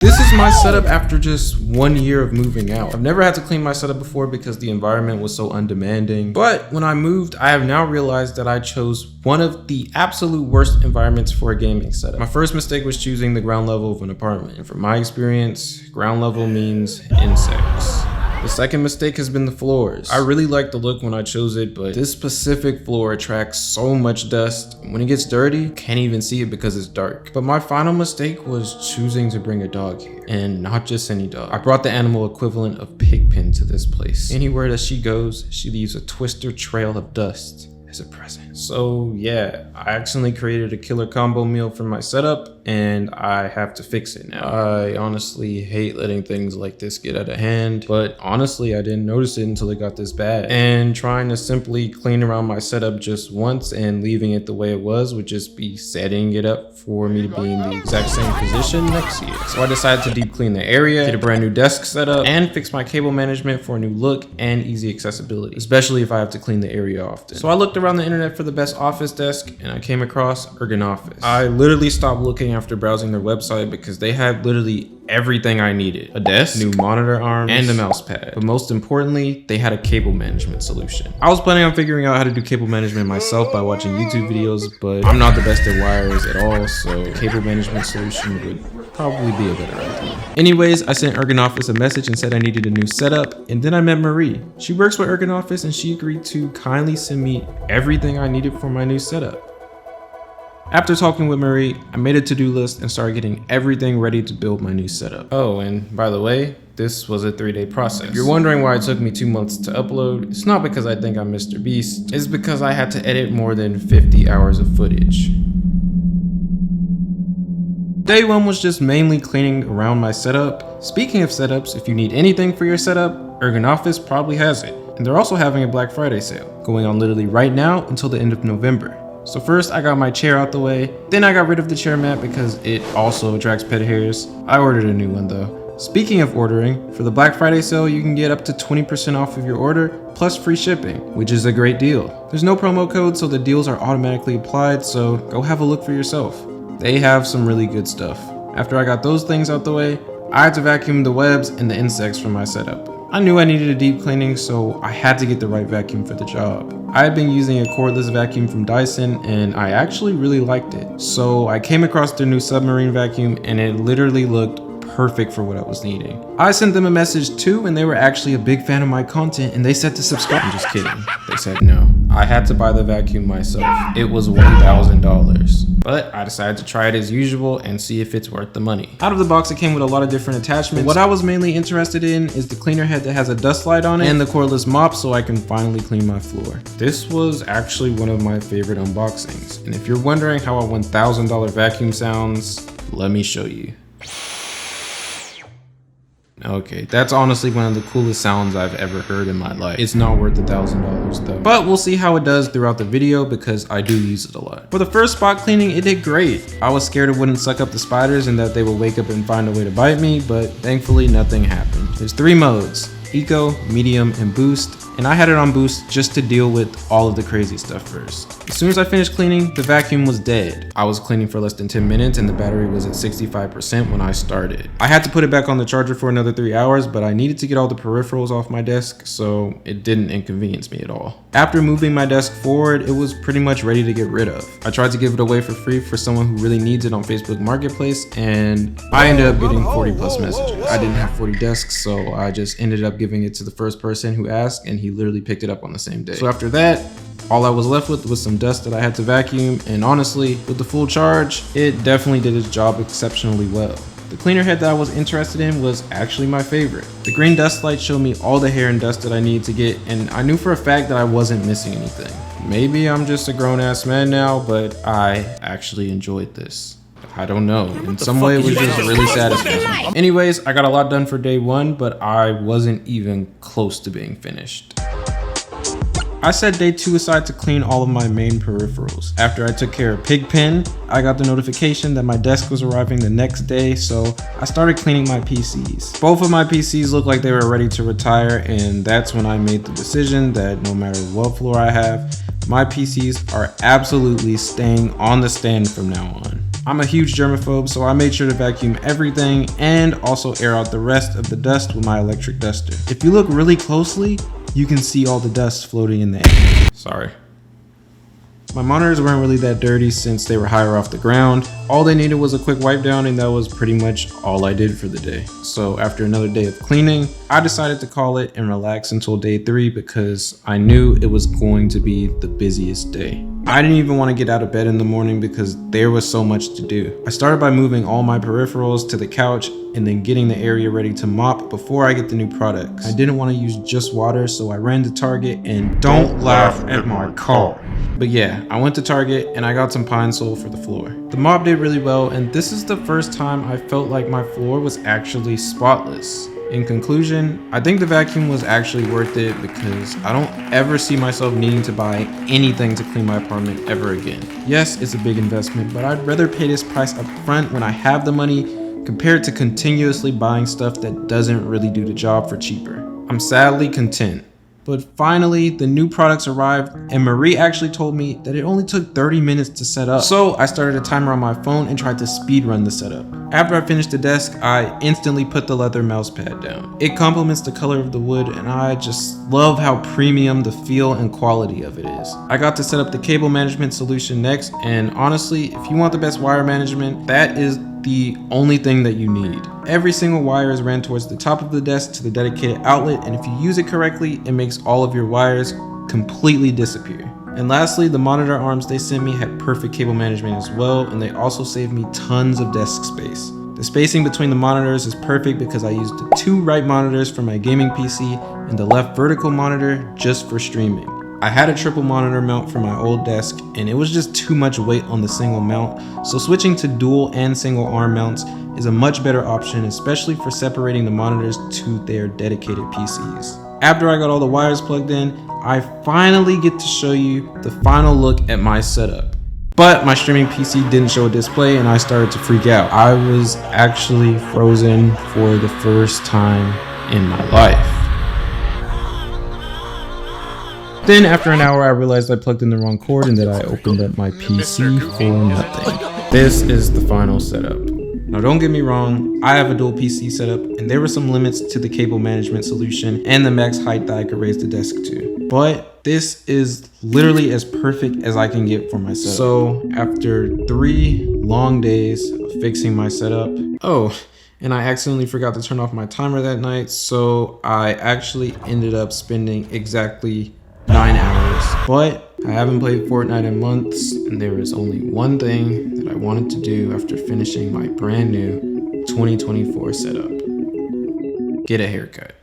This is my setup after just 1 year of moving out. I've never had to clean my setup before because the environment was so undemanding. But when I moved, I have now realized that I chose one of the absolute worst environments for a gaming setup. My first mistake was choosing the ground level of an apartment. And from my experience, ground level means insects. The second mistake has been the floors. I really like the look when I chose it, but this specific floor attracts so much dust. When it gets dirty, you can't even see it because it's dark. But my final mistake was choosing to bring a dog here, and not just any dog. I brought the animal equivalent of Pigpen to this place. Anywhere that she goes, she leaves a twister trail of dust as a present. So yeah, I accidentally created a killer combo meal for my setup and I have to fix it now. I honestly hate letting things like this get out of hand, but honestly I didn't notice it until it got this bad. And trying to simply clean around my setup just once and leaving it the way it was would just be setting it up for me to be in the exact same position next year. So I decided to deep clean the area, get a brand new desk set up, and fix my cable management for a new look and easy accessibility, especially if I have to clean the area often. So I looked around the internet for the best office desk and I came across ergonofis. I literally stopped looking after browsing their website because they had literally everything I needed. A desk, new monitor arms, and a mouse pad. But most importantly, they had a cable management solution. I was planning on figuring out how to do cable management myself by watching YouTube videos, but I'm not the best at wires at all, so a cable management solution would probably be a better idea. Anyways, I sent ergonofis a message and said I needed a new setup, and then I met Marie. She works with ergonofis and she agreed to kindly send me everything I needed for my new setup. After talking with Marie, I made a to-do list and started getting everything ready to build my new setup. Oh, and by the way, this was a 3-day process. If you're wondering why it took me 2 months to upload, it's not because I think I'm Mr. Beast, it's because I had to edit more than 50 hours of footage. Day 1 was just mainly cleaning around my setup. Speaking of setups, if you need anything for your setup, ergonofis probably has it. And they're also having a Black Friday sale, going on literally right now until the end of November. So first I got my chair out the way, then I got rid of the chair mat because it also attracts pet hairs. I ordered a new one though. Speaking of ordering, for the Black Friday sale you can get up to 20% off of your order plus free shipping, which is a great deal. There's no promo code so the deals are automatically applied, so go have a look for yourself. They have some really good stuff. After I got those things out the way, I had to vacuum the webs and the insects from my setup. I knew I needed a deep cleaning, so I had to get the right vacuum for the job. I had been using a cordless vacuum from Dyson and I actually really liked it. So I came across their new submarine vacuum and it literally looked perfect for what I was needing. I sent them a message too and they were actually a big fan of my content and they said to subscribe. I'm just kidding. They said no. I had to buy the vacuum myself. It was $1,000. But I decided to try it as usual and see if it's worth the money. Out of the box, it came with a lot of different attachments. What I was mainly interested in is the cleaner head that has a dust slide on it and the cordless mop so I can finally clean my floor. This was actually one of my favorite unboxings. And if you're wondering how a $1,000 vacuum sounds, let me show you. Okay, that's honestly one of the coolest sounds I've ever heard in my life. It's not worth $1,000 though. But we'll see how it does throughout the video because I do use it a lot. For the first spot cleaning, it did great. I was scared it wouldn't suck up the spiders and that they would wake up and find a way to bite me, but thankfully nothing happened. There's 3 modes: Eco, Medium, and Boost. And I had it on Boost just to deal with all of the crazy stuff first. As soon as I finished cleaning, the vacuum was dead. I was cleaning for less than 10 minutes and the battery was at 65% when I started. I had to put it back on the charger for another 3 hours, but I needed to get all the peripherals off my desk, so it didn't inconvenience me at all. After moving my desk forward, it was pretty much ready to get rid of. I tried to give it away for free for someone who really needs it on Facebook Marketplace, and I ended up getting 40 plus messages. I didn't have 40 desks, so I just ended up giving it to the first person who asked, and he literally picked it up on the same day. So after that, all I was left with was some dust that I had to vacuum, and honestly, with the full charge, it definitely did its job exceptionally well. The cleaner head that I was interested in was actually my favorite. The green dust light showed me all the hair and dust that I needed to get, and I knew for a fact that I wasn't missing anything. Maybe I'm just a grown-ass man now, but I actually enjoyed this. I don't know. In some way, it was just really satisfying. Anyways, I got a lot done for day 1, but I wasn't even close to being finished. I set day 2 aside to clean all of my main peripherals. After I took care of Pigpen, I got the notification that my desk was arriving the next day, so I started cleaning my PCs. Both of my PCs looked like they were ready to retire, and that's when I made the decision that no matter what floor I have, my PCs are absolutely staying on the stand from now on. I'm a huge germaphobe, so I made sure to vacuum everything and also air out the rest of the dust with my electric duster. If you look really closely, you can see all the dust floating in the air. Sorry. My monitors weren't really that dirty since they were higher off the ground. All they needed was a quick wipe down, and that was pretty much all I did for the day. So after another day of cleaning, I decided to call it and relax until day 3 because I knew it was going to be the busiest day. I didn't even want to get out of bed in the morning because there was so much to do. I started by moving all my peripherals to the couch and then getting the area ready to mop before I get the new products. I didn't want to use just water, so I ran to Target and don't laugh at my car. But yeah, I went to Target and I got some Pine Sol for the floor. The mop did really well, and this is the first time I felt like my floor was actually spotless. In conclusion, I think the vacuum was actually worth it because I don't ever see myself needing to buy anything to clean my apartment ever again. Yes, it's a big investment, but I'd rather pay this price up front when I have the money compared to continuously buying stuff that doesn't really do the job for cheaper. I'm sadly content. But finally, the new products arrived, and Marie actually told me that it only took 30 minutes to set up. So I started a timer on my phone and tried to speed run the setup. After I finished the desk, I instantly put the leather mouse pad down. It complements the color of the wood, and I just love how premium the feel and quality of it is. I got to set up the cable management solution next, and honestly, if you want the best wire management, that is the only thing that you need. Every single wire is ran towards the top of the desk to the dedicated outlet, and if you use it correctly, it makes all of your wires completely disappear. And lastly, the monitor arms they sent me had perfect cable management as well, and they also saved me tons of desk space. The spacing between the monitors is perfect because I used the 2 right monitors for my gaming PC and the left vertical monitor just for streaming. I had a triple monitor mount for my old desk, and it was just too much weight on the single mount, so switching to dual and single arm mounts is a much better option, especially for separating the monitors to their dedicated PCs. After I got all the wires plugged in, I finally get to show you the final look at my setup. But my streaming PC didn't show a display and I started to freak out. I was actually frozen for the first time in my life. Then after an hour, I realized I plugged in the wrong cord and that I opened up my PC for nothing. This is the final setup. Now don't get me wrong, I have a dual PC setup and there were some limits to the cable management solution and the max height that I could raise the desk to. But this is literally as perfect as I can get for my setup. So after 3 long days of fixing my setup, and I accidentally forgot to turn off my timer that night, so I actually ended up spending exactly 9 hours. But I haven't played Fortnite in months, and there is only one thing that I wanted to do after finishing my brand new 2024 setup. Get a haircut.